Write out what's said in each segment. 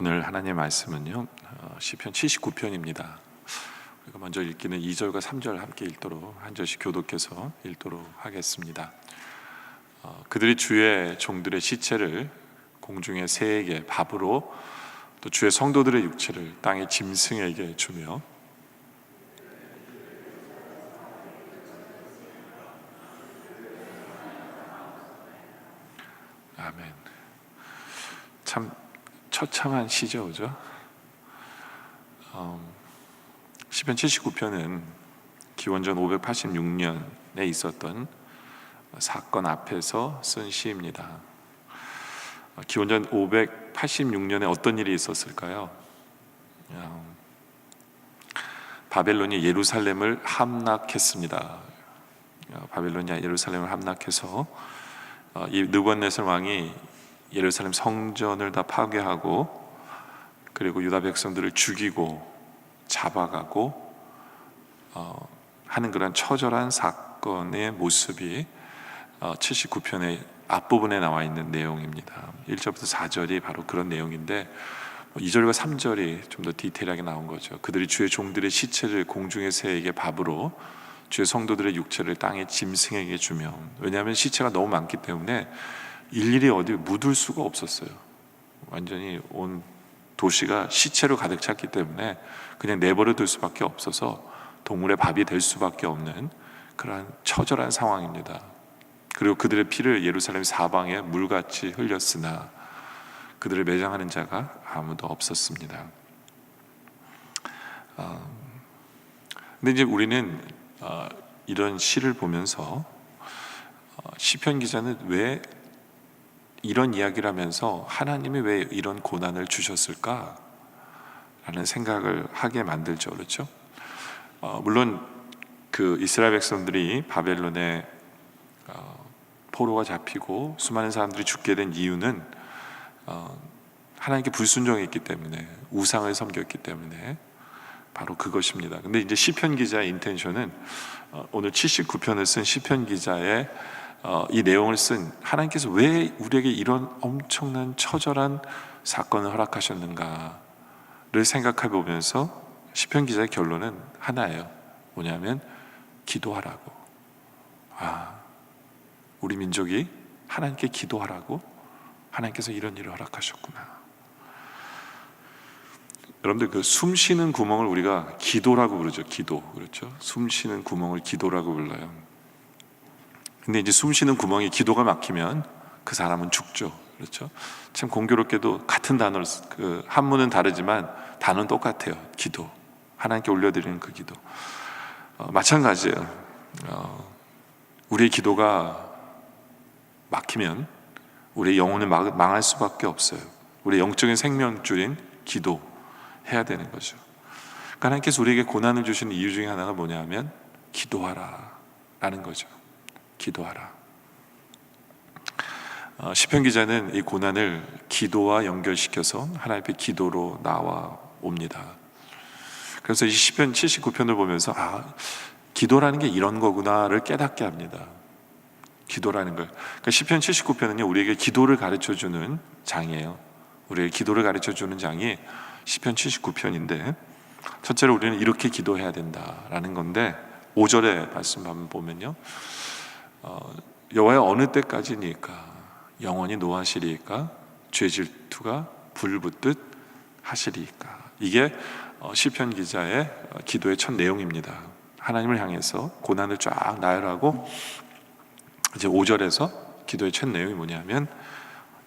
오늘 하나님의 말씀은요, 시편 79편입니다. 우리가 먼저 읽기는 2절과 3절 함께 읽도록 한 절씩 교독해서 읽도록 하겠습니다. 그들이 주의 종들의 시체를 공중의 새에게 밥으로, 또 주의 성도들의 육체를 땅의 짐승에게 주며 아멘. 참 처참한 시죠, 그죠? 시편 79편은 기원전 586년에 있었던 사건 앞에서 쓴 시입니다. 기원전 586년에 어떤 일이 있었을까요? 바벨론이 예루살렘을 함락했습니다. 바벨론이 예루살렘을 함락해서 이 느부갓네살 왕이 예루살렘 성전을 다 파괴하고, 그리고 유다 백성들을 죽이고 잡아가고 하는 그런 처절한 사건의 모습이 79편의 앞부분에 나와 있는 내용입니다. 1절부터 4절이 바로 그런 내용인데, 2절과 3절이 좀 더 디테일하게 나온 거죠. 그들이 주의 종들의 시체를 공중의 새에게 밥으로, 주의 성도들의 육체를 땅의 짐승에게 주며. 왜냐하면 시체가 너무 많기 때문에 일일이 어디 묻을 수가 없었어요. 완전히 온 도시가 시체로 가득 찼기 때문에 그냥 내버려 둘 수밖에 없어서 동물의 밥이 될 수밖에 없는 그러한 처절한 상황입니다. 그리고 그들의 피를 예루살렘 사방에 물같이 흘렸으나 그들을 매장하는 자가 아무도 없었습니다. 근데 이제 우리는 이런 시를 보면서 시편 기자는 왜 이런 이야기를 하면서 하나님이 왜 이런 고난을 주셨을까? 라는 생각을 하게 만들죠. 그렇죠? 물론 그 이스라엘 백성들이 바벨론에 포로가 잡히고 수많은 사람들이 죽게 된 이유는 하나님께 불순종했기 때문에, 우상을 섬겼기 때문에 바로 그것입니다. 근데 이제 시편 기자의 인텐션은, 오늘 79편을 쓴 시편 기자의 이 내용을 쓴 하나님께서 왜 우리에게 이런 엄청난 처절한 사건을 허락하셨는가를 생각해 보면서 시편 기자의 결론은 하나예요. 뭐냐면 기도하라고. 우리 민족이 하나님께 기도하라고 하나님께서 이런 일을 허락하셨구나. 여러분들, 그 숨 쉬는 구멍을 우리가 기도라고 부르죠. 기도. 그렇죠? 숨 쉬는 구멍을 기도라고 불러요. 근데 이제 숨 쉬는 구멍에 기도가 막히면 그 사람은 죽죠. 그렇죠? 참 공교롭게도 같은 단어를, 그 한문은 다르지만 단어는 똑같아요. 기도. 하나님께 올려드리는 그 기도. 마찬가지예요. 우리의 기도가 막히면 우리의 영혼은 망할 수밖에 없어요. 우리의 영적인 생명줄인 기도 해야 되는 거죠. 그러니까 하나님께서 우리에게 고난을 주시는 이유 중에 하나가 뭐냐면 기도하라 라는 거죠. 기도하라. 시편 기자는 이 고난을 기도와 연결시켜서 하나님 앞에 기도로 나와 옵니다. 그래서 이 시편 79편을 보면서 기도라는 게 이런 거구나를 깨닫게 합니다. 기도라는 걸. 그러니까 시편 79편은요, 우리에게 기도를 가르쳐주는 장이에요. 우리에게 기도를 가르쳐주는 장이 시편 79편인데, 첫째로 우리는 이렇게 기도해야 된다라는 건데, 5절의 말씀 한번 보면요, 여호와여 어느 때까지니까 영원히 노하시리이까 죄 질투가 불붙듯 하시리이까. 이게 시편 기자의 기도의 첫 내용입니다. 하나님을 향해서 고난을 쫙 나열하고, 이제 5절에서 기도의 첫 내용이 뭐냐면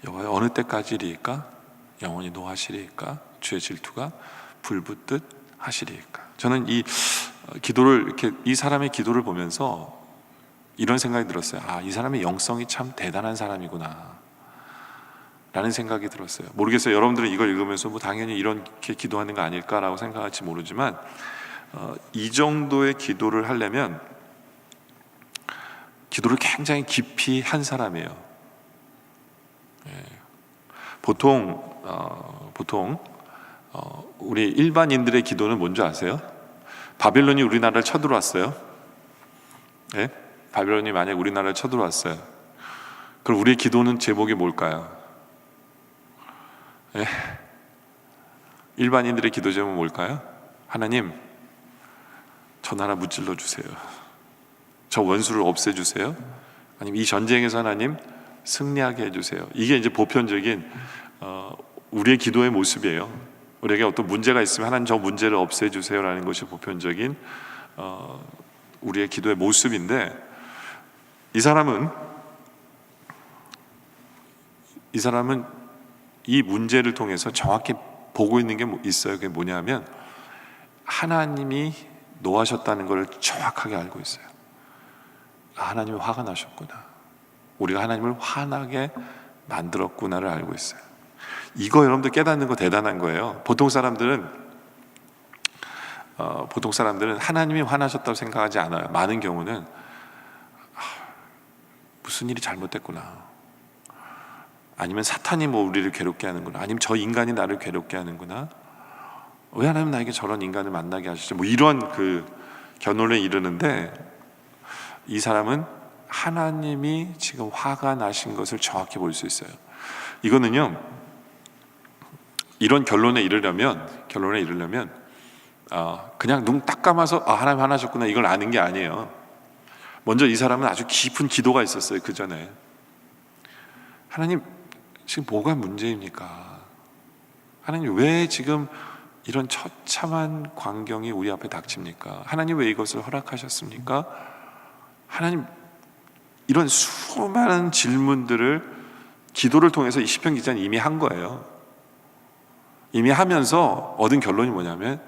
여호와여 어느 때까지리이까 영원히 노하시리이까 죄 질투가 불붙듯 하시리이까. 저는 이 기도를, 이렇게 이 사람의 기도를 보면서 이런 생각이 들었어요. 이 사람의 영성이 참 대단한 사람이구나 라는 생각이 들었어요. 모르겠어요. 여러분들은 이걸 읽으면서 당연히 이렇게 기도하는 거 아닐까라고 생각할지 모르지만, 이 정도의 기도를 하려면 기도를 굉장히 깊이 한 사람이에요. 보통 우리 일반인들의 기도는 뭔지 아세요? 바벨론이 우리나라를 쳐들어왔어요. 바벨론이 만약 우리나라를 쳐들어왔어요. 그럼 우리의 기도는 제목이 뭘까요? 일반인들의 기도 제목은 뭘까요? 하나님, 저 나라 무찔러 주세요. 저 원수를 없애주세요. 아니면 이 전쟁에서 하나님 승리하게 해주세요. 이게 이제 보편적인 우리의 기도의 모습이에요. 우리에게 어떤 문제가 있으면 하나님 저 문제를 없애주세요라는 것이 보편적인 우리의 기도의 모습인데, 이 사람은 이 문제를 통해서 정확히 보고 있는 게 있어요. 그게 뭐냐면 하나님이 노하셨다는 걸 정확하게 알고 있어요. 하나님이 화가 나셨구나, 우리가 하나님을 화나게 만들었구나를 알고 있어요. 이거 여러분들 깨닫는 거 대단한 거예요. 보통 사람들은 하나님이 화나셨다고 생각하지 않아요. 많은 경우는 무슨 일이 잘못됐구나, 아니면 사탄이 뭐 우리를 괴롭게 하는구나, 아니면 저 인간이 나를 괴롭게 하는구나, 왜 하나님 나에게 저런 인간을 만나게 하시죠, 뭐 이런 그 결론에 이르는데, 이 사람은 하나님이 지금 화가 나신 것을 정확히 볼 수 있어요. 이거는요, 이런 결론에 이르려면 그냥 눈 딱 감아서 하나님 화나셨구나 이걸 아는 게 아니에요. 먼저 이 사람은 아주 깊은 기도가 있었어요. 그 전에 하나님, 지금 뭐가 문제입니까? 하나님, 왜 지금 이런 처참한 광경이 우리 앞에 닥칩니까? 하나님, 왜 이것을 허락하셨습니까? 하나님, 이런 수많은 질문들을 기도를 통해서 이 시편 기자는 이미 한 거예요. 이미 하면서 얻은 결론이 뭐냐면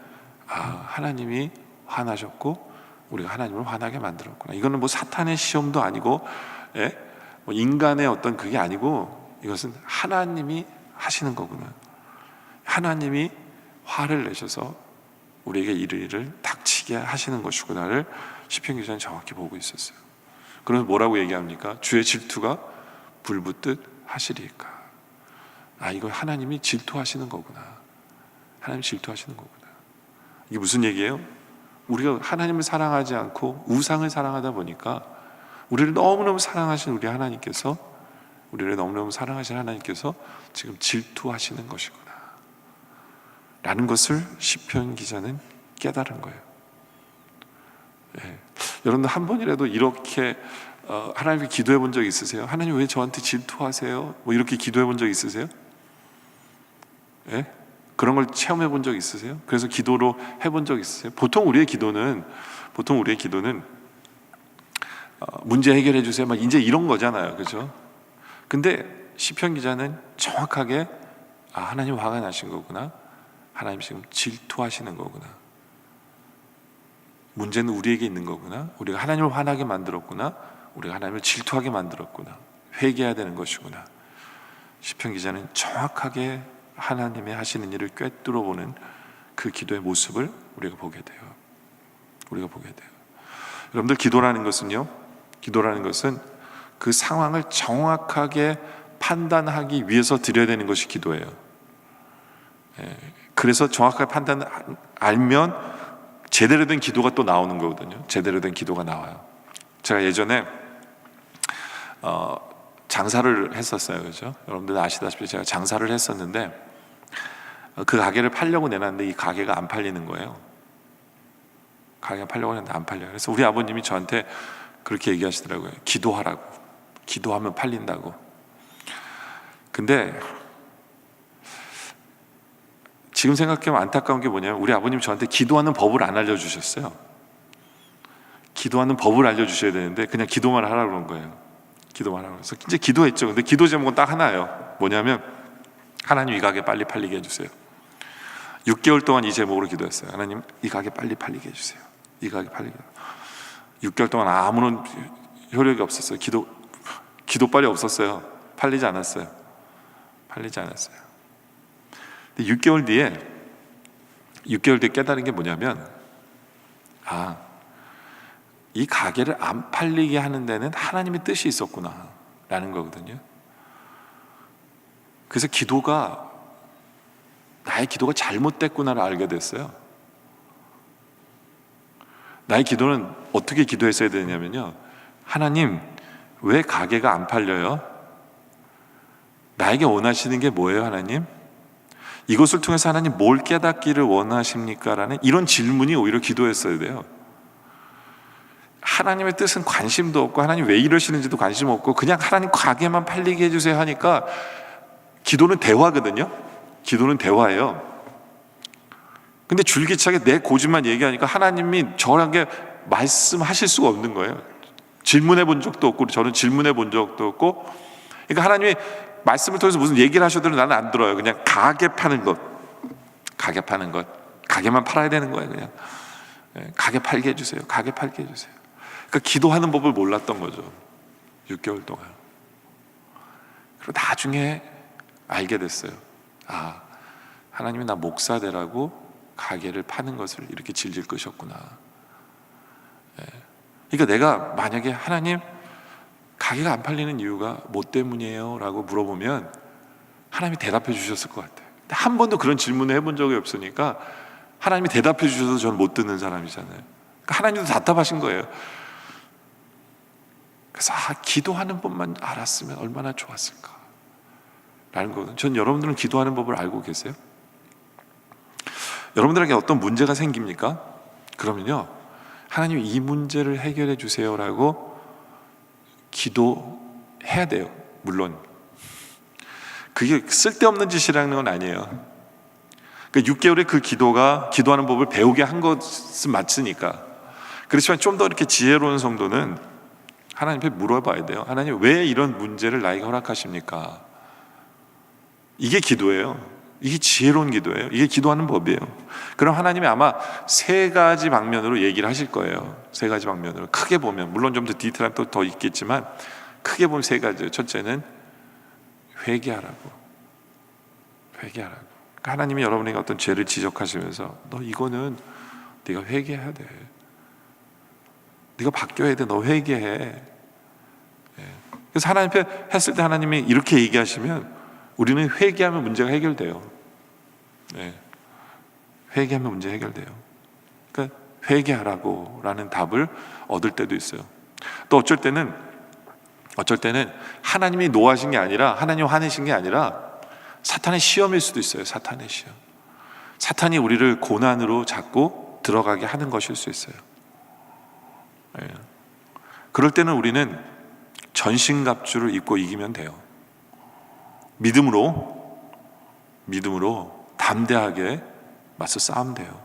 하나님이 화나셨고 우리가 하나님을 화나게 만들었구나. 이거는 뭐 사탄의 시험도 아니고 뭐 인간의 어떤 그게 아니고, 이것은 하나님이 하시는 거구나. 하나님이 화를 내셔서 우리에게 이를 일을 닥치게 하시는 것이구나를 시편 기자는 정확히 보고 있었어요. 그래서 뭐라고 얘기합니까? 주의 질투가 불붙듯 하시리까. 이거 하나님이 질투하시는 거구나. 하나님 질투하시는 거구나. 이게 무슨 얘기예요? 우리가 하나님을 사랑하지 않고 우상을 사랑하다 보니까 우리를 너무너무 사랑하신 하나님께서 지금 질투하시는 것이구나 라는 것을 시편 기자는 깨달은 거예요. 여러분들 한 번이라도 이렇게 하나님께 기도해 본 적 있으세요? 하나님, 왜 저한테 질투하세요? 뭐 이렇게 기도해 본 적 있으세요? 그런 걸 체험해 본 적 있으세요? 그래서 기도로 해본 적 있으세요? 보통 우리의 기도는 문제 해결해 주세요, 막 이제 이런 거잖아요, 그죠? 근데 시편 기자는 정확하게 하나님 화가 나신 거구나, 하나님 지금 질투하시는 거구나, 문제는 우리에게 있는 거구나, 우리가 하나님을 화나게 만들었구나, 우리가 하나님을 질투하게 만들었구나, 회개해야 되는 것이구나. 시편 기자는 정확하게 하나님의 하시는 일을 꿰뚫어 보는 그 기도의 모습을 우리가 보게 돼요. 여러분들, 기도라는 것은 그 상황을 정확하게 판단하기 위해서 드려야 되는 것이 기도예요. 그래서 정확하게 알면 제대로 된 기도가 또 나오는 거거든요. 제대로 된 기도가 나와요. 제가 예전에 장사를 했었어요, 그죠? 여러분들 아시다시피 제가 장사를 했었는데 그 가게를 팔려고 내놨는데 이 가게가 안 팔리는 거예요. 가게가 팔려고 했는데 안 팔려요. 그래서 우리 아버님이 저한테 그렇게 얘기하시더라고요. 기도하라고. 기도하면 팔린다고. 근데 지금 생각하면 안타까운 게 뭐냐면 우리 아버님 저한테 기도하는 법을 안 알려주셨어요. 기도하는 법을 알려주셔야 되는데 그냥 기도만 하라고 그런 거예요. 기도만 하라고. 그래서 이제 기도했죠. 근데 기도 제목은 딱 하나예요. 뭐냐면 하나님, 이 가게 빨리 팔리게 해주세요. 6개월 동안 이 제목으로 기도했어요. 하나님, 이 가게 빨리 팔리게 해주세요. 이 가게 팔리게. 6개월 동안 아무런 효력이 없었어요. 기도 빨리 없었어요. 팔리지 않았어요. 근데 6개월 뒤에 깨달은 게 뭐냐면 이 가게를 안 팔리게 하는 데는 하나님의 뜻이 있었구나 라는 거거든요. 그래서 나의 기도가 잘못됐구나를 알게 됐어요. 나의 기도는 어떻게 기도했어야 되냐면요, 하나님, 왜 가게가 안 팔려요? 나에게 원하시는 게 뭐예요, 하나님? 이것을 통해서 하나님 뭘 깨닫기를 원하십니까? 라는 이런 질문이 오히려 기도였어야 돼요. 하나님의 뜻은 관심도 없고 하나님 왜 이러시는지도 관심 없고 그냥 하나님 가게만 팔리게 해주세요 하니까, 기도는 대화거든요. 기도는 대화예요. 근데 줄기차게 내 고집만 얘기하니까 하나님이 저에게 말씀하실 수가 없는 거예요. 질문해 본 적도 없고 저는 질문해 본 적도 없고. 그러니까 하나님이 말씀을 통해서 무슨 얘기를 하셔도 나는 안 들어요. 그냥 가게 파는 것, 가게 파는 것, 가게만 팔아야 되는 거예요. 그냥 가게 팔게 해주세요. 가게 팔게 해주세요. 그러니까 기도하는 법을 몰랐던 거죠. 6개월 동안. 그리고 나중에 알게 됐어요. 아, 하나님이 나 목사 되라고 가게를 파는 것을 이렇게 질질 끄셨구나. 그러니까 내가 만약에 하나님 가게가 안 팔리는 이유가 뭐 때문이에요? 라고 물어보면 하나님이 대답해 주셨을 것 같아요. 근데 한 번도 그런 질문을 해본 적이 없으니까 하나님이 대답해 주셔서 저는 못 듣는 사람이잖아요. 그러니까 하나님도 답답하신 거예요. 그래서 기도하는 법만 알았으면 얼마나 좋았을까 라는 거거든요. 전 여러분들은 기도하는 법을 알고 계세요? 여러분들에게 어떤 문제가 생깁니까? 그러면요, 하나님 이 문제를 해결해 주세요라고 기도해야 돼요. 물론 그게 쓸데없는 짓이라는 건 아니에요. 그러니까 6개월의 그 기도가 기도하는 법을 배우게 한 것은 맞으니까. 그렇지만 좀 더 이렇게 지혜로운 성도는 하나님께 물어봐야 돼요. 하나님 왜 이런 문제를 나에게 허락하십니까? 이게 기도예요. 이게 지혜로운 기도예요. 이게 기도하는 법이에요. 그럼 하나님이 아마 3가지 방면으로 얘기를 하실 거예요. 3가지 방면으로. 크게 보면, 물론 좀 더 디테일한 또 더 있겠지만 크게 보면 3가지예요. 첫째는 회개하라고. 회개하라고. 그러니까 하나님이 여러분에게 어떤 죄를 지적하시면서 너 이거는 네가 회개해야 돼. 네가 바뀌어야 돼. 너 회개해. 그래서 하나님 앞에 했을 때 하나님이 이렇게 얘기하시면 우리는 회개하면 문제가 해결돼요. 회개하면 문제 해결돼요. 그러니까 회개하라고 라는 답을 얻을 때도 있어요. 또 어쩔 때는 하나님이 노하신 게 아니라, 하나님 화내신 게 아니라 사탄의 시험일 수도 있어요. 사탄의 시험. 사탄이 우리를 고난으로 자꾸 들어가게 하는 것일 수 있어요. 그럴 때는 우리는 전신갑주를 입고 이기면 돼요. 믿음으로 담대하게 맞서 싸우면 돼요.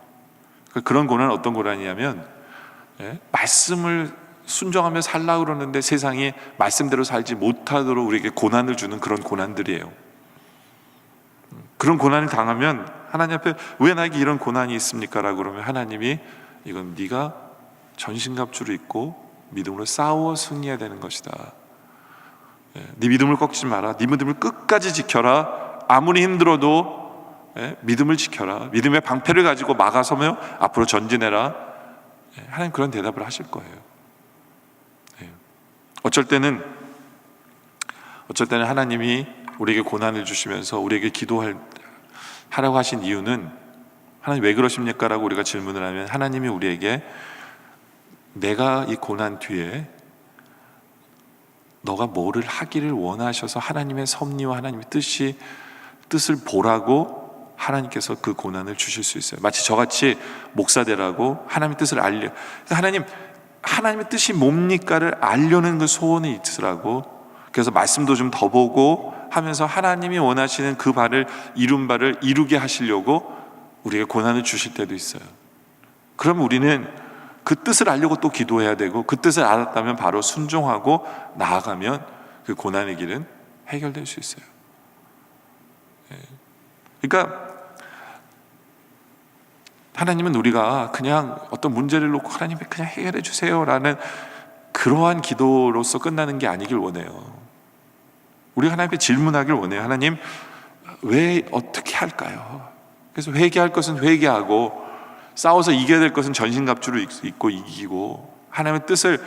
그런 고난은 어떤 고난이냐면, 말씀을 순종하며 살라고 그러는데 세상이 말씀대로 살지 못하도록 우리에게 고난을 주는 그런 고난들이에요. 그런 고난을 당하면 하나님 앞에 왜 나에게 이런 고난이 있습니까? 라고 그러면 하나님이 이건 네가 전신갑주를 입고 믿음으로 싸워 승리해야 되는 것이다. 네 믿음을 꺾지 마라. 네 믿음을 끝까지 지켜라. 아무리 힘들어도 믿음을 지켜라. 믿음의 방패를 가지고 막아서며 앞으로 전진해라. 하나님 그런 대답을 하실 거예요. 어쩔 때는 하나님이 우리에게 고난을 주시면서 우리에게 하라고 하신 이유는, 하나님 왜 그러십니까? 라고 우리가 질문을 하면 하나님이 우리에게 내가 이 고난 뒤에 너가 뭐를 하기를 원하셔서 하나님의 섭리와 하나님의 뜻을 보라고 하나님께서 그 고난을 주실 수 있어요. 마치 저같이 목사 되라고 하나님의 뜻을 하나님의 뜻이 뭡니까를 알려는 그 소원이 있으라고. 그래서 말씀도 좀 더 보고 하면서 하나님이 원하시는 그 이룬 바를 이루게 하시려고 우리에게 고난을 주실 때도 있어요. 그럼 우리는 그 뜻을 알려고 또 기도해야 되고, 그 뜻을 알았다면 바로 순종하고 나아가면 그 고난의 길은 해결될 수 있어요. 그러니까 하나님은 우리가 그냥 어떤 문제를 놓고 하나님이 그냥 해결해 주세요라는 그러한 기도로서 끝나는 게 아니길 원해요. 우리가 하나님께 질문하길 원해요. 하나님 왜 어떻게 할까요? 그래서 회개할 것은 회개하고, 싸워서 이겨야 될 것은 전신갑주를 입고 이기고, 하나님의 뜻을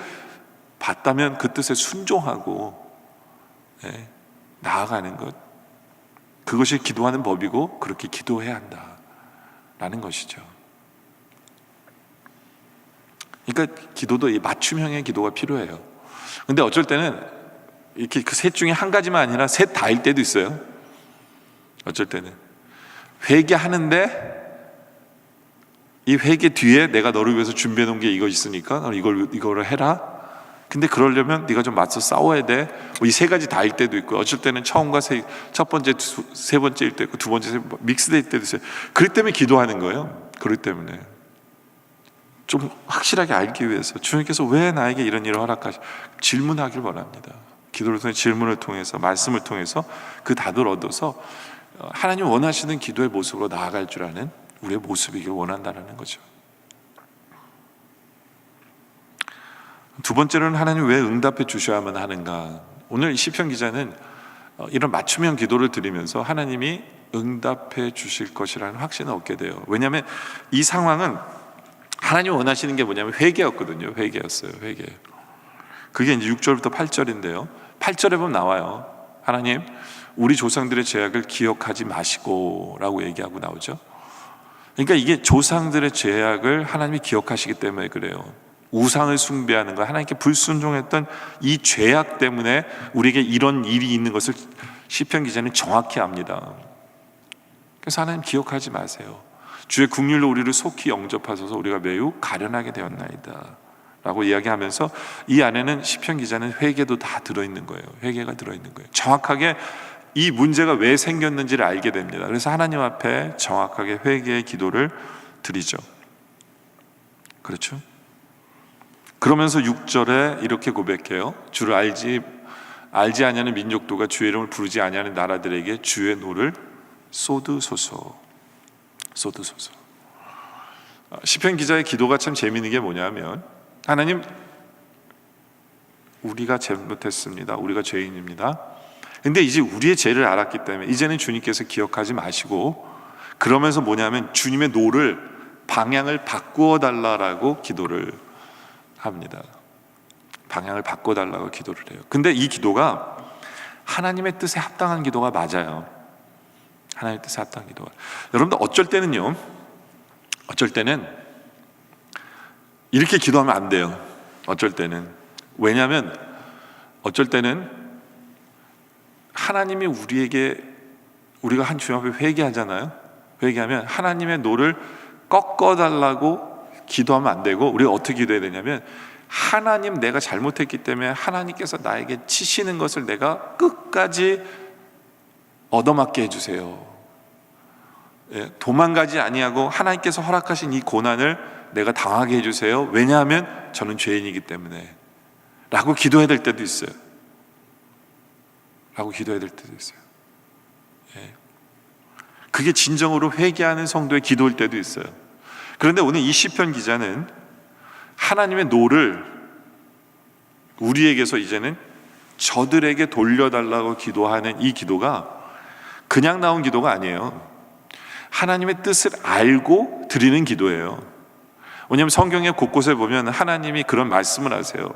봤다면 그 뜻에 순종하고 나아가는 것, 그것이 기도하는 법이고 그렇게 기도해야 한다라는 것이죠. 그러니까 기도도 이 맞춤형의 기도가 필요해요. 근데 어쩔 때는 이렇게 그 셋 중에 한 가지만 아니라 셋 다일 때도 있어요. 어쩔 때는 회개하는데 이 회개 뒤에 내가 너를 위해서 준비해 놓은 게 이거 있으니까 너 이거를 해라. 근데 그러려면 네가 좀 맞서 싸워야 돼. 이 세 가지 다일 때도 있고, 어쩔 때는 처음과 첫 번째, 세 번째일 때도 있고, 두 번째, 믹스될 때도 있어요. 그렇기 때문에 기도하는 거예요. 그렇기 때문에 좀 확실하게 알기 위해서 주님께서 왜 나에게 이런 일을 허락하시, 질문하길 바랍니다. 기도를 통해, 질문을 통해서, 말씀을 통해서 그 답을 얻어서 하나님 원하시는 기도의 모습으로 나아갈 줄 아는 우리의 모습이길 원한다는 거죠. 두 번째로는 하나님 왜 응답해 주셔야만 하는가. 오늘 시편 기자는 이런 맞춤형 기도를 드리면서 하나님이 응답해 주실 것이라는 확신을 얻게 돼요. 왜냐하면 이 상황은 하나님 원하시는 게 뭐냐면 회개였거든요. 회개였어요. 회개. 그게 이제 6절부터 8절인데요 8절에 보면 나와요. 하나님, 우리 조상들의 죄악을 기억하지 마시고 라고 얘기하고 나오죠. 그러니까 이게 조상들의 죄악을 하나님이 기억하시기 때문에 그래요. 우상을 숭배하는 것, 하나님께 불순종했던 이 죄악 때문에 우리에게 이런 일이 있는 것을 시편 기자는 정확히 압니다. 그래서 하나님 기억하지 마세요. 주의 긍휼로 우리를 속히 영접하소서 우리가 매우 가련하게 되었나이다 라고 이야기하면서 이 안에는 시편 기자는 회개도 다 들어있는 거예요. 회개가 들어있는 거예요. 정확하게 이 문제가 왜 생겼는지를 알게 됩니다. 그래서 하나님 앞에 정확하게 회개의 기도를 드리죠. 그렇죠? 그러면서 6절에 이렇게 고백해요. 주를 알지 아니하는 민족도가 주의 이름을 부르지 아니하는 나라들에게 주의 노를 쏟으소서. 쏟으소서. 시편 기자의 기도가 참 재미있는 게 뭐냐면, 하나님, 우리가 잘못했습니다. 우리가 죄인입니다. 근데 이제 우리의 죄를 알았기 때문에 이제는 주님께서 기억하지 마시고, 그러면서 뭐냐면 주님의 노를, 방향을 바꾸어 달라라고 기도를 합니다. 방향을 바꿔달라고 기도를 해요. 근데 이 기도가 하나님의 뜻에 합당한 기도가 맞아요. 하나님의 뜻에 합당한 기도가. 여러분들 어쩔 때는요, 어쩔 때는 이렇게 기도하면 안 돼요. 어쩔 때는. 왜냐하면 어쩔 때는 하나님이 우리가 한 주님 앞에 회개하잖아요. 회개하면 하나님의 노를 꺾어달라고 기도하면 안 되고, 우리가 어떻게 기도해야 되냐면, 하나님, 내가 잘못했기 때문에 하나님께서 나에게 치시는 것을 내가 끝까지 얻어맞게 해주세요. 도망가지 아니하고 하나님께서 허락하신 이 고난을 내가 당하게 해주세요. 왜냐하면 저는 죄인이기 때문에 라고 기도해야 될 때도 있어요. 라고 기도해야 될 때도 있어요. 그게 진정으로 회개하는 성도의 기도일 때도 있어요. 그런데 오늘 이 시편 기자는 하나님의 노를 우리에게서 이제는 저들에게 돌려달라고 기도하는 이 기도가 그냥 나온 기도가 아니에요. 하나님의 뜻을 알고 드리는 기도예요. 왜냐하면 성경의 곳곳에 보면 하나님이 그런 말씀을 하세요.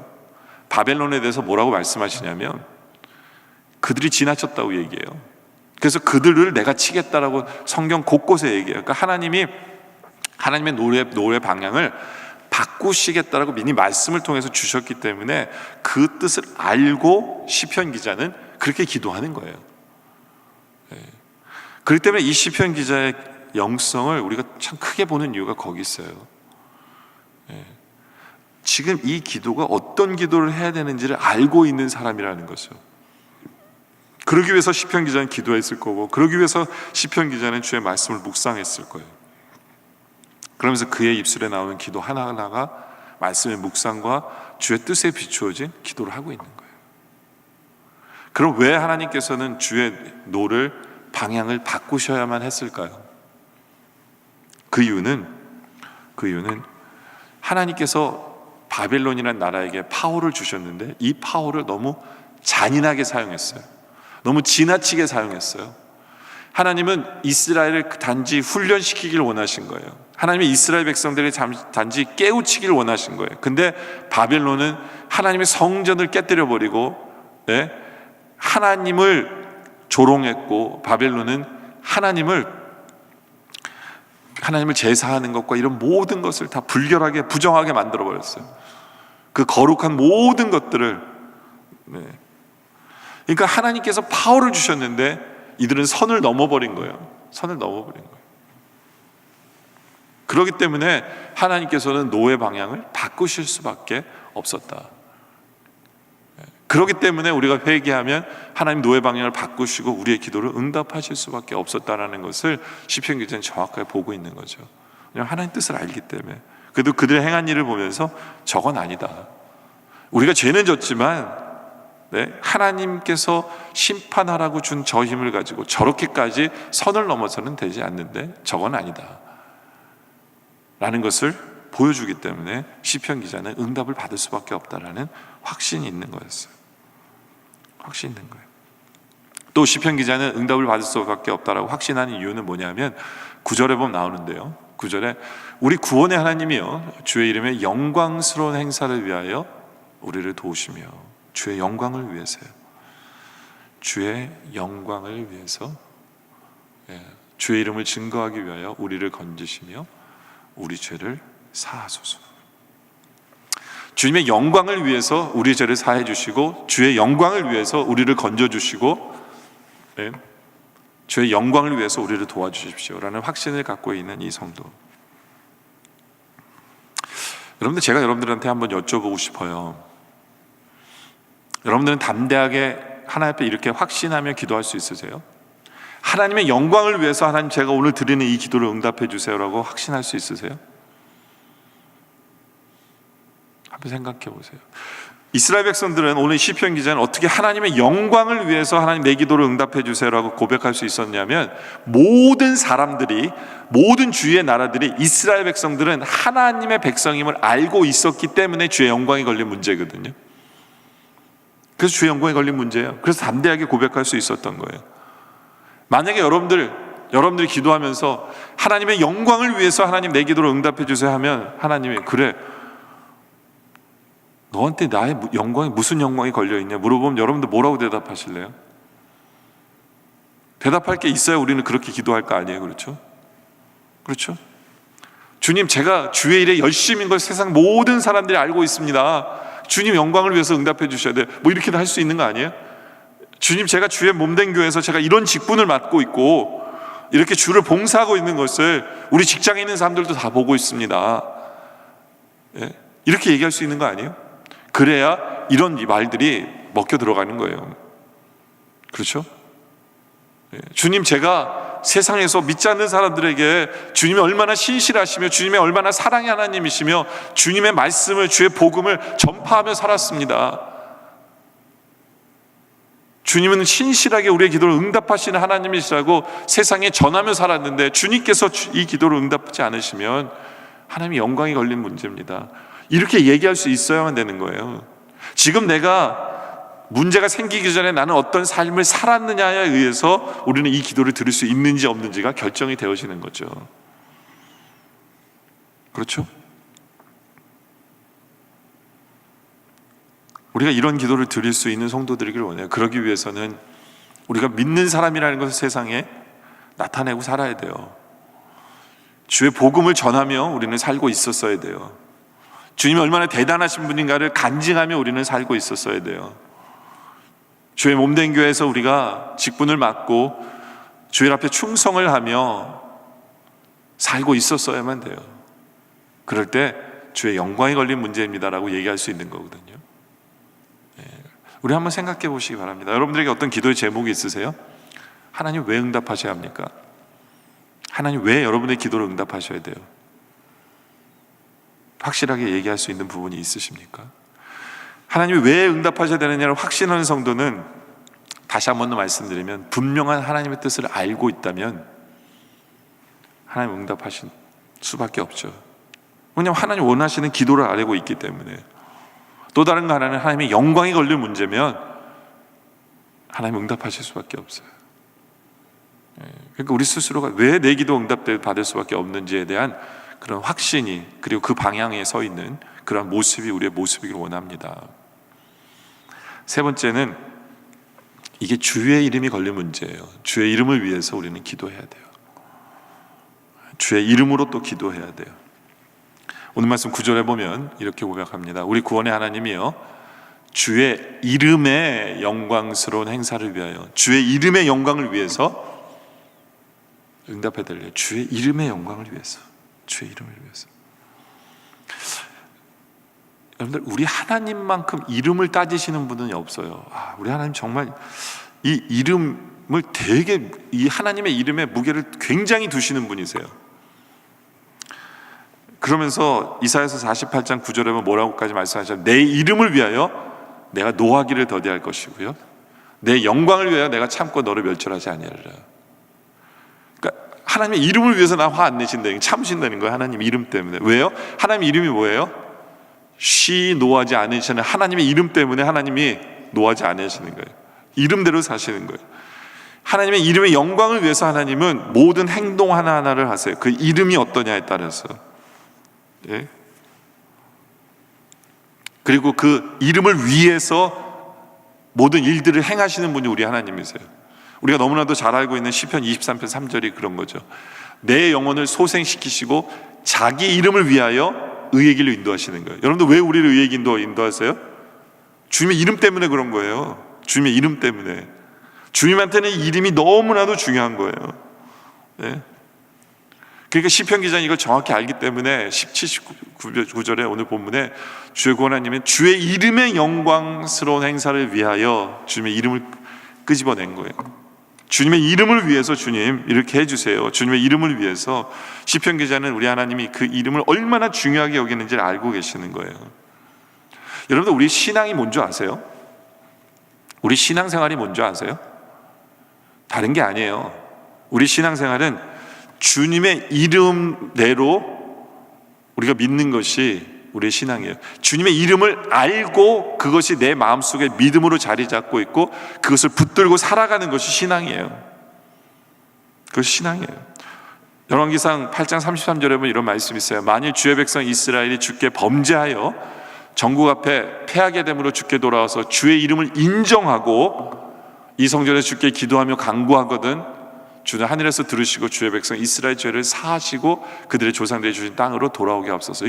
바벨론에 대해서 뭐라고 말씀하시냐면, 그들이 지나쳤다고 얘기해요. 그래서 그들을 내가 치겠다라고 성경 곳곳에 얘기해요. 그러니까 하나님의 노래 방향을 바꾸시겠다라고 미리 말씀을 통해서 주셨기 때문에 그 뜻을 알고 시편 기자는 그렇게 기도하는 거예요. 그렇기 때문에 이 시편 기자의 영성을 우리가 참 크게 보는 이유가 거기 있어요. 지금 이 기도가 어떤 기도를 해야 되는지를 알고 있는 사람이라는 거죠. 그러기 위해서 시편 기자는 기도했을 거고, 그러기 위해서 시편 기자는 주의 말씀을 묵상했을 거예요. 그러면서 그의 입술에 나오는 기도 하나하나가 말씀의 묵상과 주의 뜻에 비추어진 기도를 하고 있는 거예요. 그럼 왜 하나님께서는 주의 노를, 방향을 바꾸셔야만 했을까요? 그 이유는 하나님께서 바벨론이라는 나라에게 파워를 주셨는데 이 파워를 너무 잔인하게 사용했어요. 너무 지나치게 사용했어요. 하나님은 이스라엘을 단지 훈련시키길 원하신 거예요. 하나님의 이스라엘 백성들이 단지 깨우치길 원하신 거예요. 근데 바벨론은 하나님의 성전을 깨뜨려버리고 하나님을 조롱했고, 바벨론은 하나님을 제사하는 것과 이런 모든 것을 다 불결하게, 부정하게 만들어버렸어요. 그 거룩한 모든 것들을. 그러니까 하나님께서 파워를 주셨는데 이들은 선을 넘어버린 거예요. 선을 넘어버린 거예요. 그렇기 때문에 하나님께서는 노의 방향을 바꾸실 수밖에 없었다. 그렇기 때문에 우리가 회개하면 하나님 노의 방향을 바꾸시고 우리의 기도를 응답하실 수밖에 없었다라는 것을 시편 기자는 정확하게 보고 있는 거죠. 그냥 하나님 뜻을 알기 때문에. 그래도 그들의 행한 일을 보면서 저건 아니다. 우리가 죄는 졌지만 하나님께서 심판하라고 준 저 힘을 가지고 저렇게까지 선을 넘어서는 되지 않는데 저건 아니다 라는 것을 보여주기 때문에 시편 기자는 응답을 받을 수밖에 없다라는 확신이 있는 거였어요. 확신이 있는 거예요. 또 시편 기자는 응답을 받을 수밖에 없다라고 확신하는 이유는 뭐냐면 9절에 보면 나오는데요. 9절에 우리 구원의 하나님이요 주의 이름의 영광스러운 행사를 위하여 우리를 도우시며, 주의 영광을 위해서요. 주의 영광을 위해서, 주의 이름을 증거하기 위하여 우리를 건지시며 우리 죄를 사하소서. 주님의 영광을 위해서 우리 죄를 사해 주시고, 주의 영광을 위해서 우리를 건져 주시고, 주의 영광을 위해서 우리를 도와주십시오 라는 확신을 갖고 있는 이 성도. 여러분들, 제가 여러분들한테 한번 여쭤보고 싶어요. 여러분들은 담대하게 하나님 앞에 이렇게 확신하며 기도할 수 있으세요? 하나님의 영광을 위해서 하나님 제가 오늘 드리는 이 기도를 응답해 주세요라고 확신할 수 있으세요? 한번 생각해 보세요. 이스라엘 백성들은 오늘 시편 기자는 어떻게 하나님의 영광을 위해서 하나님 내 기도를 응답해 주세요라고 고백할 수 있었냐면, 모든 사람들이, 모든 주위의 나라들이 이스라엘 백성들은 하나님의 백성임을 알고 있었기 때문에 주의 영광이 걸린 문제거든요. 그래서 주의 영광이 걸린 문제예요. 그래서 담대하게 고백할 수 있었던 거예요. 만약에 여러분들이 기도하면서 하나님의 영광을 위해서 하나님 내 기도를 응답해 주세요 하면 하나님이 그래, 너한테 나의 영광이 무슨 영광이 걸려있냐 물어보면 여러분들 뭐라고 대답하실래요? 대답할 게 있어야 우리는 그렇게 기도할 거 아니에요. 그렇죠? 그렇죠? 주님, 제가 주의 일에 열심인 걸 세상 모든 사람들이 알고 있습니다. 주님 영광을 위해서 응답해 주셔야 돼요. 뭐 이렇게도 할 수 있는 거 아니에요? 주님, 제가 주의 몸된 교회에서 제가 이런 직분을 맡고 있고 이렇게 주를 봉사하고 있는 것을 우리 직장에 있는 사람들도 다 보고 있습니다. 이렇게 얘기할 수 있는 거 아니에요? 그래야 이런 말들이 먹혀 들어가는 거예요. 그렇죠? 주님, 제가 세상에서 믿지 않는 사람들에게 주님이 얼마나 신실하시며 주님의 얼마나 사랑의 하나님이시며 주님의 말씀을, 주의 복음을 전파하며 살았습니다. 주님은 신실하게 우리의 기도를 응답하시는 하나님이시라고 세상에 전하며 살았는데, 주님께서 이 기도를 응답하지 않으시면 하나님의 영광이 걸린 문제입니다. 이렇게 얘기할 수 있어야만 되는 거예요. 지금 내가 문제가 생기기 전에 나는 어떤 삶을 살았느냐에 의해서 우리는 이 기도를 드릴 수 있는지 없는지가 결정이 되어지는 거죠. 그렇죠? 우리가 이런 기도를 드릴 수 있는 성도들이길 원해요. 그러기 위해서는 우리가 믿는 사람이라는 것을 세상에 나타내고 살아야 돼요. 주의 복음을 전하며 우리는 살고 있었어야 돼요. 주님이 얼마나 대단하신 분인가를 간증하며 우리는 살고 있었어야 돼요. 주의 몸된 교회에서 우리가 직분을 맡고 주의 앞에 충성을 하며 살고 있었어야만 돼요. 그럴 때 주의 영광이 걸린 문제입니다라고 얘기할 수 있는 거거든요. 우리 한번 생각해 보시기 바랍니다. 여러분들에게 어떤 기도의 제목이 있으세요? 하나님 왜 응답하셔야 합니까? 하나님 왜 여러분의 기도를 응답하셔야 돼요? 확실하게 얘기할 수 있는 부분이 있으십니까? 하나님이 왜 응답하셔야 되느냐를 확신하는 성도는, 다시 한 번 더 말씀드리면, 분명한 하나님의 뜻을 알고 있다면 하나님 응답하실 수밖에 없죠. 왜냐하면 하나님 원하시는 기도를 알고 있기 때문에. 또 다른 거 하나는 하나님의 영광이 걸릴 문제면 하나님 응답하실 수밖에 없어요. 그러니까 우리 스스로가 왜 내 기도 응답받을 수밖에 없는지에 대한 그런 확신이, 그리고 그 방향에 서 있는 그런 모습이 우리의 모습이길 원합니다. 세 번째는 이게 주의 이름이 걸린 문제예요. 주의 이름을 위해서 우리는 기도해야 돼요. 주의 이름으로 또 기도해야 돼요. 오늘 말씀 9절에 보면 이렇게 고백합니다. 우리 구원의 하나님이요 주의 이름의 영광스러운 행사를 위하여, 주의 이름의 영광을 위해서 응답해달래요. 주의 이름의 영광을 위해서. 주의 이름을 위해서. 여러분들, 우리 하나님만큼 이름을 따지시는 분은 없어요. 우리 하나님 정말 이 이름을 되게, 이 하나님의 이름에 무게를 굉장히 두시는 분이세요. 그러면서 이사야서 48장 9절에 보면 뭐라고까지 말씀하셨죠? 내 이름을 위하여 내가 노하기를 더디할 것이고요, 내 영광을 위하여 내가 참고 너를 멸절하지 아니하리라. 그러니까 하나님의 이름을 위해서 나 화 안 내신다는, 참으신다는 거예요. 하나님 이름 때문에. 왜요? 하나님 이름이 뭐예요? 노하지 않으시는 하나님의 이름 때문에 하나님이 노하지 않으시는 거예요. 이름대로 사시는 거예요. 하나님의 이름의 영광을 위해서 하나님은 모든 행동 하나하나를 하세요. 그 이름이 어떠냐에 따라서. 예? 그리고 그 이름을 위해서 모든 일들을 행하시는 분이 우리 하나님이세요. 우리가 너무나도 잘 알고 있는 시편 23편 3절이 그런 거죠. 내 영혼을 소생시키시고 자기 이름을 위하여 의의 길로 인도하시는 거예요. 여러분들, 왜 우리를 의의 길로 인도하세요? 주님의 이름 때문에 그런 거예요. 주님의 이름 때문에. 주님한테는 이름이 너무나도 중요한 거예요. 네? 그러니까 시편 기자는 이걸 정확히 알기 때문에 17-19절에 오늘 본문에 주의 구원하님은 주의 이름의 영광스러운 행사를 위하여 주님의 이름을 끄집어낸 거예요. 주님의 이름을 위해서 주님 이렇게 해주세요. 주님의 이름을 위해서. 시편 기자는 우리 하나님이 그 이름을 얼마나 중요하게 여기는지를 알고 계시는 거예요. 여러분들, 우리 신앙이 뭔지 아세요? 우리 신앙생활이 뭔지 아세요? 다른 게 아니에요. 우리 신앙생활은 주님의 이름대로 우리가 믿는 것이 우리의 신앙이에요. 주님의 이름을 알고 그것이 내 마음속에 믿음으로 자리 잡고 있고 그것을 붙들고 살아가는 것이 신앙이에요. 그것이 신앙이에요. 열왕기상 8장 33절에 보면 이런 말씀이 있어요. 만일 주의 백성 이스라엘이 주께 범죄하여 전국 앞에 패하게 됨으로 주께 돌아와서 주의 이름을 인정하고 이 성전에 주께 기도하며 간구하거든 주는 하늘에서 들으시고 주의 백성 이스라엘 죄를 사하시고 그들의 조상들이 주신 땅으로 돌아오게 하옵소서.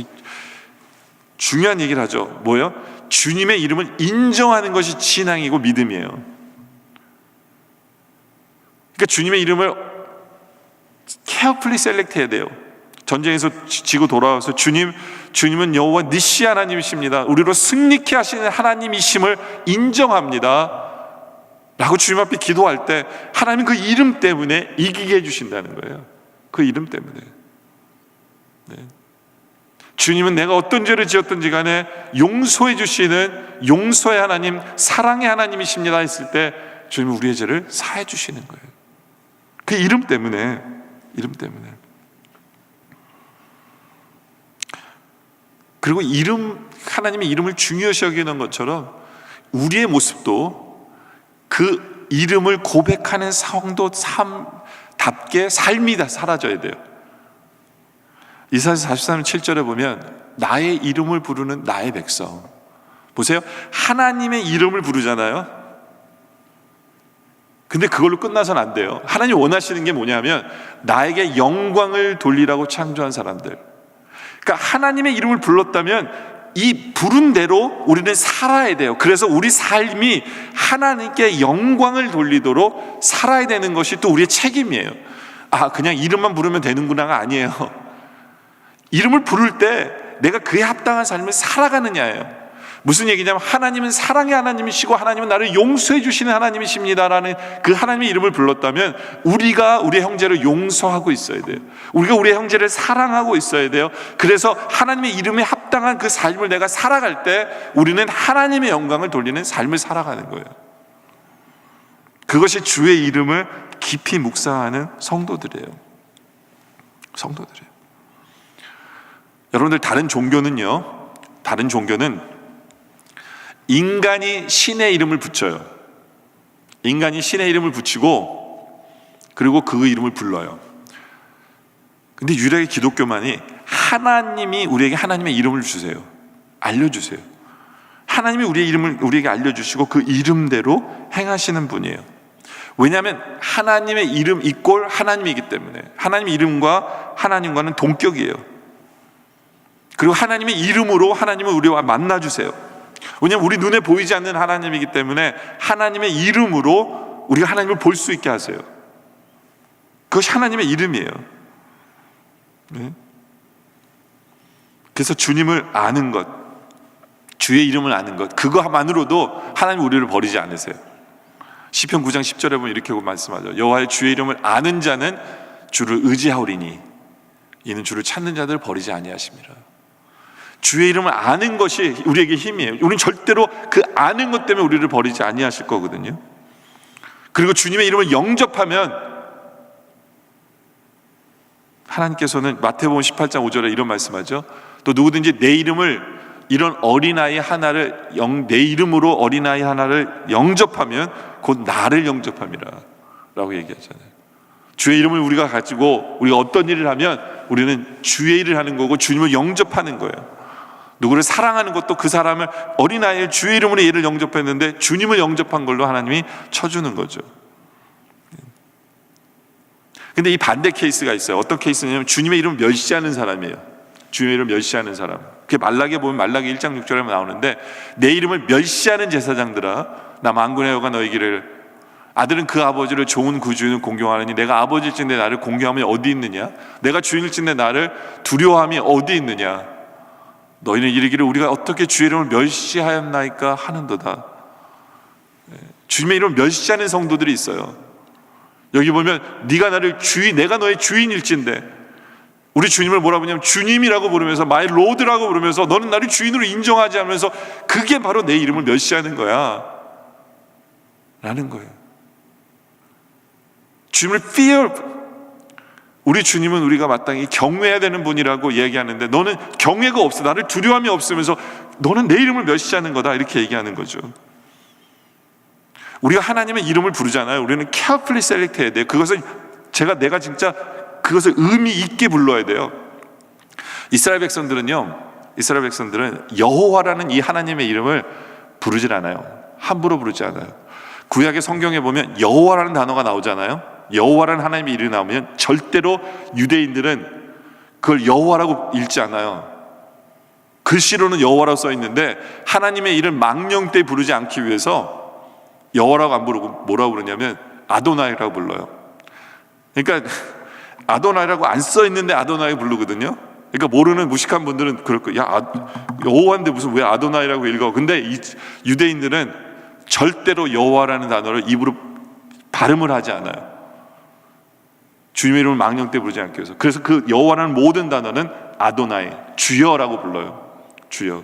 중요한 얘기를 하죠. 뭐예요? 주님의 이름을 인정하는 것이 신앙이고 믿음이에요. 그러니까 주님의 이름을 carefully select 해야 돼요. 전쟁에서 지고 돌아와서 주님은 여호와 니시 하나님이십니다, 우리로 승리케 하시는 하나님이심을 인정합니다 라고 주님 앞에 기도할 때 하나님은 그 이름 때문에 이기게 해주신다는 거예요. 그 이름 때문에. 네. 주님은 내가 어떤 죄를 지었든지 간에 용서해 주시는 용서의 하나님, 사랑의 하나님이십니다 했을 때 주님은 우리의 죄를 사해 주시는 거예요. 그 이름 때문에. 그리고 하나님의 이름을 중요시 여기는 것처럼 우리의 모습도 그 이름을 고백하는 삶답게 삶이 다 사라져야 돼요. 이사야서 43장 7절에 보면 나의 이름을 부르는 나의 백성. 보세요. 하나님의 이름을 부르잖아요. 근데 그걸로 끝나서는 안 돼요. 하나님 원하시는 게 뭐냐면 나에게 영광을 돌리라고 창조한 사람들. 그러니까 하나님의 이름을 불렀다면 이 부른 대로 우리는 살아야 돼요. 그래서 우리 삶이 하나님께 영광을 돌리도록 살아야 되는 것이 또 우리의 책임이에요. 그냥 이름만 부르면 되는구나가 아니에요. 이름을 부를 때 내가 그에 합당한 삶을 살아가느냐예요. 무슨 얘기냐면 하나님은 사랑의 하나님이시고 하나님은 나를 용서해 주시는 하나님이십니다라는 그 하나님의 이름을 불렀다면 우리가 우리의 형제를 용서하고 있어야 돼요. 우리가 우리의 형제를 사랑하고 있어야 돼요. 그래서 하나님의 이름에 합당한 그 삶을 내가 살아갈 때 우리는 하나님의 영광을 돌리는 삶을 살아가는 거예요. 그것이 주의 이름을 깊이 묵상하는 성도들이에요. 여러분들, 다른 종교는 인간이 신의 이름을 붙여요. 인간이 신의 이름을 붙이고 그리고 그 이름을 불러요. 근데 유일하게 기독교만이 하나님이 우리에게 하나님의 이름을 주세요. 알려주세요. 하나님이 우리의 이름을 우리에게 알려주시고 그 이름대로 행하시는 분이에요. 왜냐하면 하나님의 이름 이꼴 하나님이기 때문에. 하나님의 이름과 하나님과는 동격이에요. 그리고 하나님의 이름으로 하나님을 우리와 만나주세요. 왜냐하면 우리 눈에 보이지 않는 하나님이기 때문에 하나님의 이름으로 우리가 하나님을 볼 수 있게 하세요. 그것이 하나님의 이름이에요. 네? 그래서 주님을 아는 것, 주의 이름을 아는 것, 그거만으로도 하나님 우리를 버리지 않으세요. 시편 9장 10절에 보면 이렇게 말씀하죠. 여호와의 주의 이름을 아는 자는 주를 의지하오리니 이는 주를 찾는 자들을 버리지 아니하십니다. 주의 이름을 아는 것이 우리에게 힘이에요. 우리는 절대로 그 아는 것 때문에 우리를 버리지 아니하실 거거든요. 그리고 주님의 이름을 영접하면 하나님께서는 마태복음 18장 5절에 이런 말씀하죠. 또 누구든지 내 이름을, 이런 어린아이 하나를 내 이름으로 어린아이 하나를 영접하면 곧 나를 영접함이라 라고 얘기하잖아요. 주의 이름을 우리가 가지고 우리가 어떤 일을 하면 우리는 주의 일을 하는 거고 주님을 영접하는 거예요. 누구를 사랑하는 것도 그 사람을, 어린아이를 주의 이름으로 얘를 영접했는데 주님을 영접한 걸로 하나님이 쳐주는 거죠. 근데 이 반대 케이스가 있어요. 어떤 케이스냐면 주님의 이름을 멸시하는 사람이에요. 주님의 이름을 멸시하는 사람. 그게 말라기에 보면 말라기 1장 6절에 나오는데, 내 이름을 멸시하는 제사장들아 나 만군의 여호와가 너희기를 아들은 그 아버지를 좋은 구주는 공경하느니 내가 아버지일진데 나를 공경함이 어디 있느냐? 내가 주인일진데 나를 두려워함이 어디 있느냐? 너희는 이르기를 우리가 어떻게 주의 이름을 멸시하였나이까 하는도다. 주님의 이름을 멸시하는 성도들이 있어요. 여기 보면 네가 나를 내가 너의 주인일진데, 우리 주님을 뭐라 부르냐면 주님이라고 부르면서 마이 로드라고 부르면서 너는 나를 주인으로 인정하지 않으면서 그게 바로 내 이름을 멸시하는 거야 라는 거예요. 주님을 fear, 우리 주님은 우리가 마땅히 경외해야 되는 분이라고 얘기하는데 너는 경외가 없어, 나를 두려움이 없으면서 너는 내 이름을 멸시하는 거다 이렇게 얘기하는 거죠. 우리가 하나님의 이름을 부르잖아요. 우리는 carefully select 해야 돼요. 그것을 내가 진짜 그것을 의미 있게 불러야 돼요. 이스라엘 백성들은 여호와라는 이 하나님의 이름을 부르질 않아요. 함부로 부르지 않아요. 구약의 성경에 보면 여호와라는 단어가 나오잖아요. 여호와라는 하나님의 이름이 나오면 절대로 유대인들은 그걸 여호와라고 읽지 않아요. 글씨로는 여호와라고 써 있는데 하나님의 이름 망령 때 부르지 않기 위해서 여호와라고 안 부르고 뭐라고 부르냐면 아도나이라고 불러요. 그러니까 아도나이라고 안 써 있는데 아도나이 부르거든요. 그러니까 모르는 무식한 분들은 그럴 거예요. 여호와인데 무슨 왜 아도나이라고 읽어? 근데 이 유대인들은 절대로 여호와라는 단어를 입으로 발음을 하지 않아요. 주님의 이름을 망령 때 부르지 않기 위해서. 그래서 그 여호와라는 모든 단어는 아도나이, 주여라고 불러요. 주여.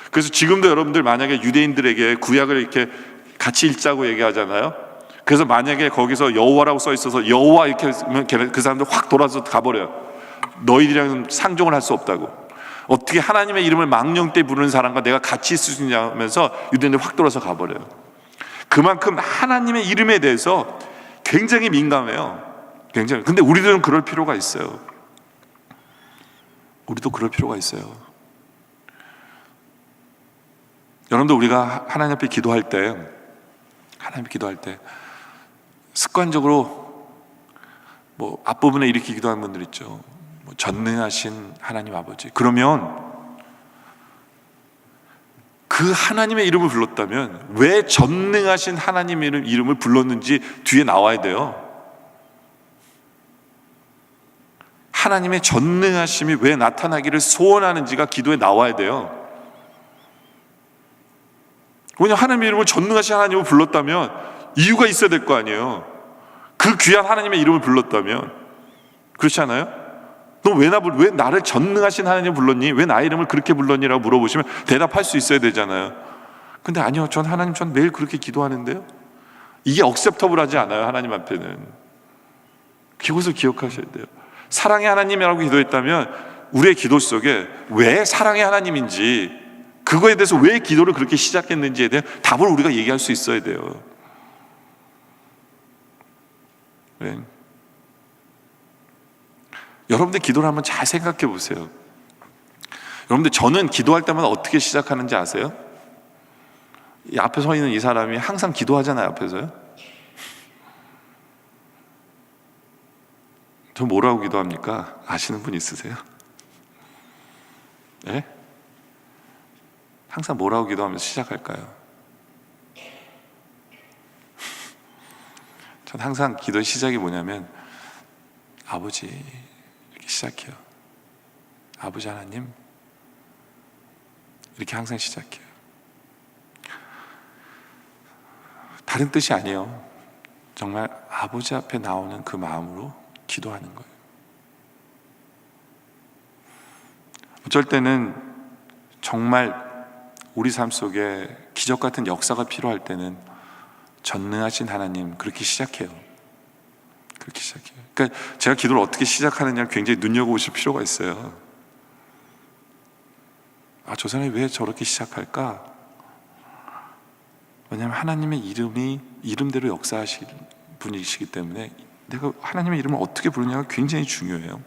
그래서 지금도 여러분들 만약에 유대인들에게 구약을 이렇게 같이 읽자고 얘기하잖아요. 그래서 만약에 거기서 여호와라고 써 있어서 여호와 이렇게 하면 그 사람들 확 돌아서 가버려요. 너희들이랑 상종을 할 수 없다고. 어떻게 하나님의 이름을 망령 때 부르는 사람과 내가 같이 있을 수 있냐 하면서 유대인들 확 돌아서 가버려요. 그만큼 하나님의 이름에 대해서 굉장히 민감해요. 굉장히. 근데 우리들은 그럴 필요가 있어요. 우리도 그럴 필요가 있어요. 여러분들, 우리가 하나님 앞에 기도할 때 습관적으로 뭐 앞부분에 이렇게 기도하는 분들 있죠. 뭐 전능하신 하나님 아버지. 그러면 그 하나님의 이름을 불렀다면 왜 전능하신 하나님의 이름을 불렀는지 뒤에 나와야 돼요. 하나님의 전능하심이 왜 나타나기를 소원하는지가 기도에 나와야 돼요. 왜냐하면 하나님의 이름을 전능하신 하나님을 불렀다면 이유가 있어야 될 거 아니에요. 그 귀한 하나님의 이름을 불렀다면. 그렇지 않아요? 너 왜 나를 전능하신 하나님을 불렀니? 왜 나의 이름을 그렇게 불렀니? 라고 물어보시면 대답할 수 있어야 되잖아요. 근데 아니요, 전 매일 그렇게 기도하는데요. 이게 억셉터블하지 않아요. 하나님 앞에는. 그것을 기억하셔야 돼요. 사랑의 하나님이라고 기도했다면 우리의 기도 속에 왜 사랑의 하나님인지, 그거에 대해서 왜 기도를 그렇게 시작했는지에 대한 답을 우리가 얘기할 수 있어야 돼요. 네. 여러분들 기도를 한번 잘 생각해 보세요. 여러분들, 저는 기도할 때마다 어떻게 시작하는지 아세요? 이 앞에 서 있는 이 사람이 항상 기도하잖아요. 앞에서요. 저 뭐라고 기도합니까? 아시는 분 있으세요? 네? 항상 뭐라고 기도하면서 시작할까요? 전 항상 기도의 시작이 뭐냐면 아버지 이렇게 시작해요. 아버지 하나님, 이렇게 항상 시작해요. 다른 뜻이 아니에요. 정말 아버지 앞에 나오는 그 마음으로 기도하는 거예요. 어쩔 때는 정말 우리 삶 속에 기적 같은 역사가 필요할 때는 전능하신 하나님, 그렇게 시작해요. 그렇게 시작해요. 그러니까 제가 기도를 어떻게 시작하느냐를 굉장히 눈여겨보실 필요가 있어요. 저 사람이 왜 저렇게 시작할까? 왜냐하면 하나님의 이름대로 역사하실 분이시기 때문에 내가 하나님의 이름을 어떻게 부르냐가 굉장히 중요해요.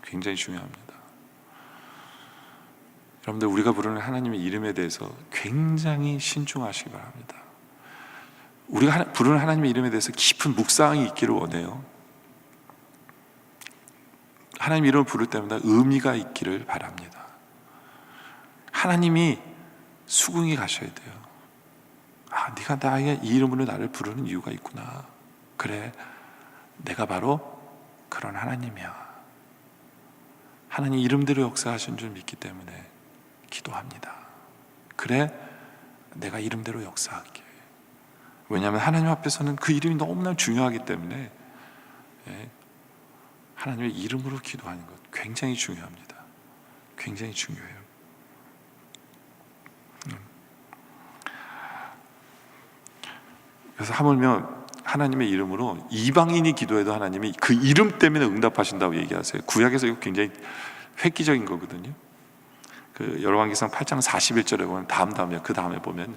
굉장히 중요합니다. 여러분들, 우리가 부르는 하나님의 이름에 대해서 굉장히 신중하시기 바랍니다. 우리가 부르는 하나님의 이름에 대해서 깊은 묵상이 있기를 원해요. 하나님 이름을 부를 때마다 의미가 있기를 바랍니다. 하나님이 수긍이 가셔야 돼요. 네가 나의 이 이름으로 나를 부르는 이유가 있구나. 그래, 내가 바로 그런 하나님이야. 하나님 이름대로 역사하신 줄 믿기 때문에 기도합니다. 그래, 내가 이름대로 역사할게. 왜냐하면 하나님 앞에서는 그 이름이 너무나 중요하기 때문에 하나님의 이름으로 기도하는 것 굉장히 중요합니다. 굉장히 중요해요. 그래서 하물며 하나님의 이름으로 이방인이 기도해도 하나님이 그 이름 때문에 응답하신다고 얘기하세요. 구약에서 이거 굉장히 획기적인 거거든요. 그 열왕기상 8장 41절에 보면 그 다음에 보면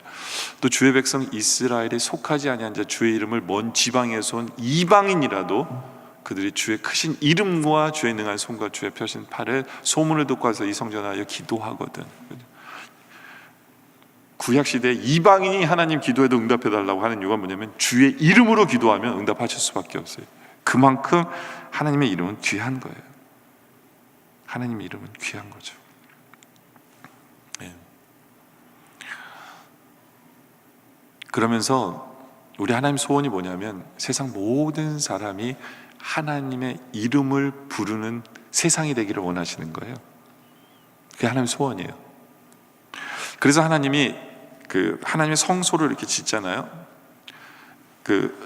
또 주의 백성 이스라엘에 속하지 아니한 자 주의 이름을 먼 지방에서 온 이방인이라도 그들이 주의 크신 이름과 주의 능한 손과 주의 펴신 팔을 소문을 듣고 와서 이 성전하여 기도하거든. 구약시대에 이방인이 하나님 기도에도 응답해달라고 하는 이유가 뭐냐면 주의 이름으로 기도하면 응답하실 수밖에 없어요. 그만큼 하나님의 이름은 귀한 거예요. 하나님의 이름은 귀한 거죠. 그러면서 우리 하나님 소원이 뭐냐면 세상 모든 사람이 하나님의 이름을 부르는 세상이 되기를 원하시는 거예요. 그게 하나님의 소원이에요. 그래서 하나님이 하나님의 성소를 이렇게 짓잖아요.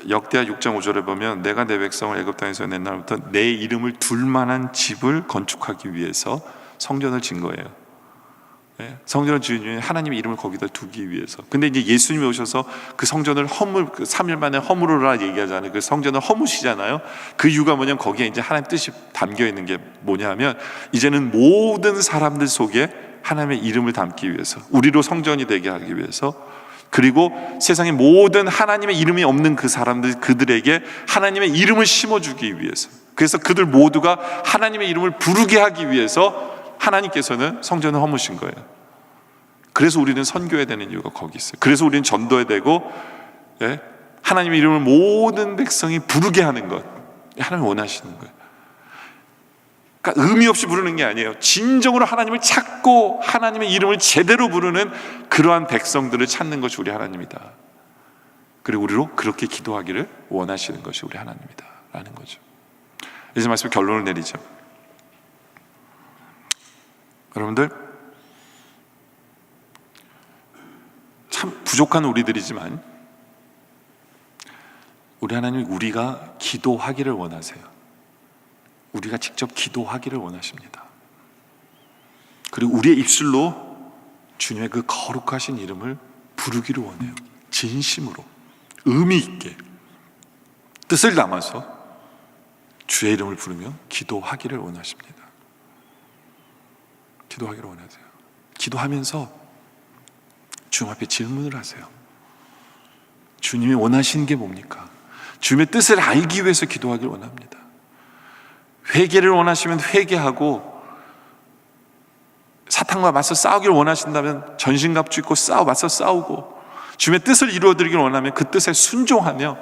역대하 6장 5절에 보면 내가 내 백성을 애굽 땅에서 낸 날부터 내 이름을 둘 만한 집을 건축하기 위해서 성전을 짓는 거예요. 성전을 지은 이유는 하나님의 이름을 거기다 두기 위해서. 근데 이제 예수님이 오셔서 그 성전을 3일 만에 허물으라 얘기하잖아요. 그 성전을 허무시잖아요. 그 이유가 뭐냐면 거기에 이제 하나님 뜻이 담겨 있는 게 뭐냐 하면 이제는 모든 사람들 속에 하나님의 이름을 담기 위해서, 우리로 성전이 되게 하기 위해서, 그리고 세상의 모든 하나님의 이름이 없는 그 사람들, 그들에게 하나님의 이름을 심어주기 위해서, 그래서 그들 모두가 하나님의 이름을 부르게 하기 위해서 하나님께서는 성전을 허무신 거예요. 그래서 우리는 선교해야 되는 이유가 거기 있어요. 그래서 우리는 전도해야 되고, 하나님의 이름을 모든 백성이 부르게 하는 것, 하나님이 원하시는 거예요. 그러니까 의미 없이 부르는 게 아니에요. 진정으로 하나님을 찾고 하나님의 이름을 제대로 부르는 그러한 백성들을 찾는 것이 우리 하나님이다. 그리고 우리로 그렇게 기도하기를 원하시는 것이 우리 하나님이다 라는 거죠. 이제 말씀 결론을 내리죠. 여러분들, 참 부족한 우리들이지만 우리 하나님이 우리가 기도하기를 원하세요. 우리가 직접 기도하기를 원하십니다. 그리고 우리의 입술로 주님의 그 거룩하신 이름을 부르기를 원해요. 진심으로, 의미 있게, 뜻을 담아서 주의 이름을 부르며 기도하기를 원하십니다. 기도하기를 원하세요. 기도하면서 주님 앞에 질문을 하세요. 주님이 원하시는 게 뭡니까? 주님의 뜻을 알기 위해서 기도하기를 원합니다. 회개를 원하시면 회개하고, 사탄과 맞서 싸우기를 원하신다면 전신갑주 입고 맞서 싸우고, 주님의 뜻을 이루어드리기를 원하면 그 뜻에 순종하며,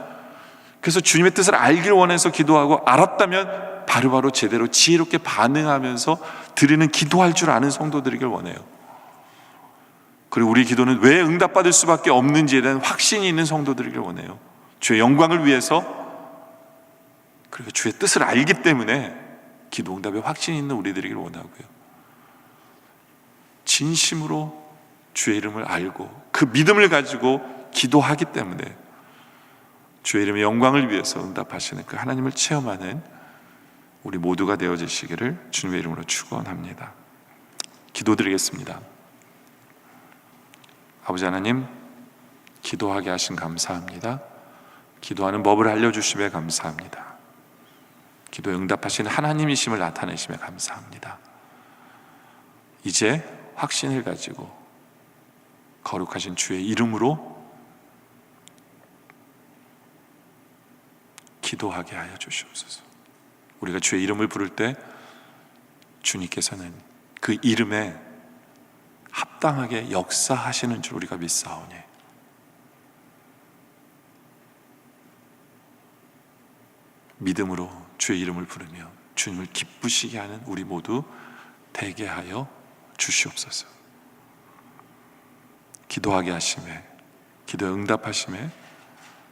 그래서 주님의 뜻을 알기를 원해서 기도하고, 알았다면 바로바로 제대로 지혜롭게 반응하면서 드리는 기도할 줄 아는 성도들이길 원해요. 그리고 우리 기도는 왜 응답받을 수밖에 없는지에 대한 확신이 있는 성도들이길 원해요. 주의 영광을 위해서, 그리고 주의 뜻을 알기 때문에 기도 응답에 확신이 있는 우리들이길 원하고요. 진심으로 주의 이름을 알고 그 믿음을 가지고 기도하기 때문에 주의 이름의 영광을 위해서 응답하시는 그 하나님을 체험하는 우리 모두가 되어지시기를 주님의 이름으로 축원합니다. 기도드리겠습니다. 아버지 하나님, 기도하게 하신 감사합니다. 기도하는 법을 알려주심에 감사합니다. 기도에 응답하시는 하나님이심을 나타내심에 감사합니다. 이제 확신을 가지고 거룩하신 주의 이름으로 기도하게 하여 주시옵소서. 우리가 주의 이름을 부를 때 주님께서는 그 이름에 합당하게 역사하시는 줄 우리가 믿사오니 믿음으로 주의 이름을 부르며 주님을 기쁘시게 하는 우리 모두 되게 하여 주시옵소서. 기도하게 하심에, 기도에 응답하심에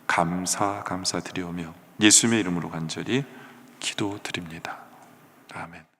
감사드리오며 예수님의 이름으로 간절히 기도드립니다. 아멘.